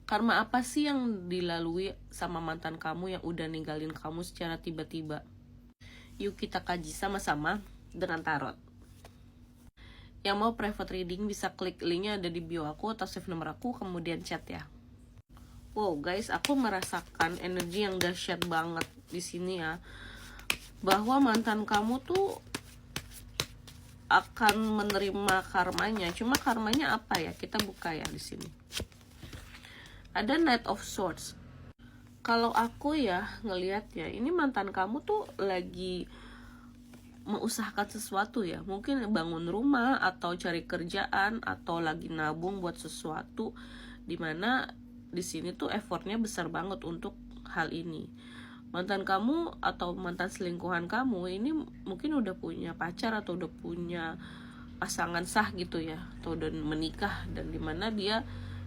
Karma apa sih yang dilalui sama mantan kamu yang udah ninggalin kamu secara tiba-tiba? Yuk kita kaji sama-sama dengan tarot. Yang mau private reading bisa klik linknya ada di bio aku atau save nomor aku kemudian chat ya. Wow guys, aku merasakan energi yang dahsyat banget di sini ya. Bahwa mantan kamu tuh akan menerima karmanya. Cuma karmanya apa ya? Kita buka ya di sini. Ada Knight of Swords. Kalau aku ya ngelihat ya, ini mantan kamu tuh lagi mengusahakan sesuatu ya. Mungkin bangun rumah atau cari kerjaan atau lagi nabung buat sesuatu, dimana di sini tuh effortnya besar banget untuk hal ini. Mantan kamu atau mantan selingkuhan kamu ini mungkin udah punya pacar atau udah punya pasangan sah gitu ya, atau udah menikah, dan dimana dia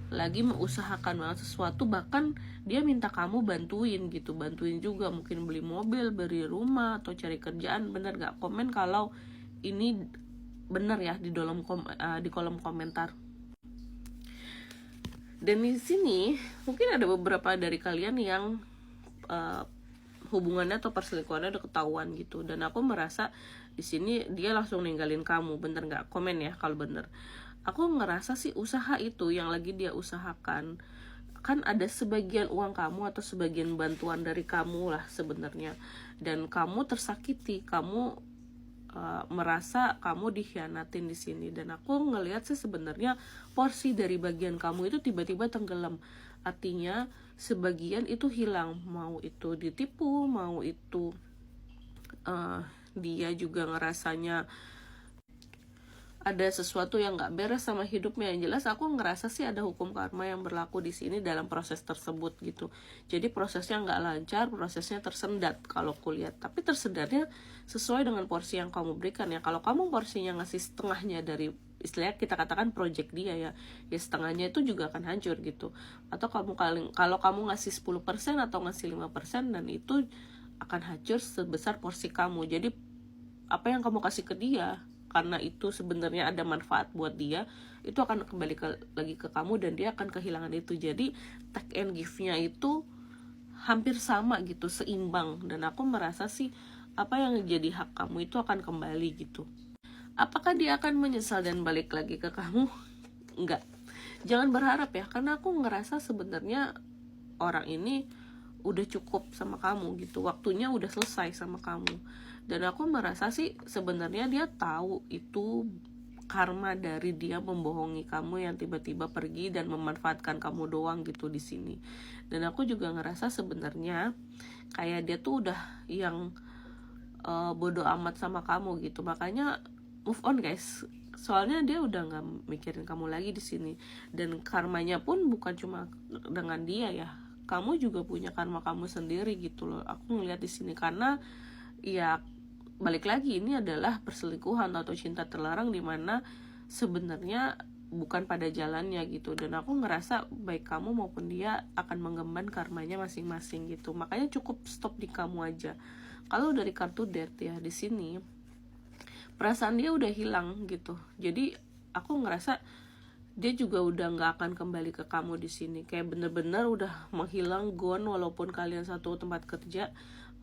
lagi mengusahakan banget sesuatu, bahkan dia minta kamu bantuin gitu, bantuin juga mungkin beli mobil, beli rumah, atau cari kerjaan. Bener gak? Komen kalau ini bener ya di kolom komentar. Dan di sini mungkin ada beberapa dari kalian yang hubungannya atau perselingkuhannya udah ketahuan gitu, dan aku merasa di sini dia langsung ninggalin kamu. Bener nggak? Komen ya kalau bener. Aku ngerasa sih usaha itu yang lagi dia usahakan, kan ada sebagian uang kamu atau sebagian bantuan dari kamu lah sebenarnya, dan kamu tersakiti, kamu merasa kamu dikhianatin di sini. Dan aku ngelihat sih sebenarnya porsi dari bagian kamu itu tiba-tiba tenggelam. Artinya sebagian itu hilang, mau itu ditipu, mau itu dia juga ngerasanya ada sesuatu yang nggak beres sama hidupnya. Yang jelas aku ngerasa sih ada hukum karma yang berlaku di sini dalam proses tersebut gitu. Jadi prosesnya nggak lancar, prosesnya tersendat kalau kulihat. Tapi tersendatnya sesuai dengan porsi yang kamu berikan ya. Kalau kamu porsinya ngasih setengahnya dari, istilahnya kita katakan project dia ya, ya setengahnya itu juga akan hancur gitu. Atau kalau kamu ngasih 10% atau ngasih 5%, dan itu akan hancur sebesar porsi kamu. Jadi apa yang kamu kasih ke dia, karena itu sebenarnya ada manfaat buat dia, itu akan kembali lagi ke kamu, dan dia akan kehilangan itu. Jadi take and give-nya itu hampir sama gitu, seimbang. Dan aku merasa sih apa yang jadi hak kamu itu akan kembali gitu. Apakah dia akan menyesal dan balik lagi ke kamu? Enggak, jangan berharap ya, karena aku ngerasa sebenarnya orang ini udah cukup sama kamu gitu, waktunya udah selesai sama kamu. Dan aku merasa sih sebenarnya dia tahu itu karma dari dia membohongi kamu yang tiba-tiba pergi dan memanfaatkan kamu doang gitu di sini. Dan aku juga ngerasa sebenarnya kayak dia tuh udah yang bodoh amat sama kamu gitu. Makanya move on guys. Soalnya dia udah nggak mikirin kamu lagi di sini. Dan karmanya pun bukan cuma dengan dia ya. Kamu juga punya karma kamu sendiri gitu loh. Aku ngeliat di sini karena ya balik lagi, ini adalah perselingkuhan atau cinta terlarang, dimana sebenarnya bukan pada jalannya gitu. Dan aku ngerasa baik kamu maupun dia akan mengemban karmanya masing-masing gitu. Makanya cukup stop di kamu aja. Kalau dari kartu Death ya, di sini perasaan dia udah hilang gitu. Jadi aku ngerasa dia juga udah nggak akan kembali ke kamu di sini. Kayak bener-bener udah menghilang, gone. Walaupun kalian satu tempat kerja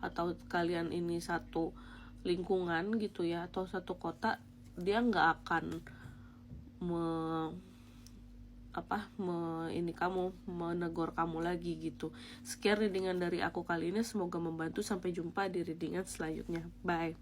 atau kalian ini satu lingkungan gitu ya, atau satu kota, dia nggak akan menegur kamu lagi gitu. Sekian readingan dari aku kali ini, semoga membantu. Sampai jumpa di readingan selanjutnya. Bye.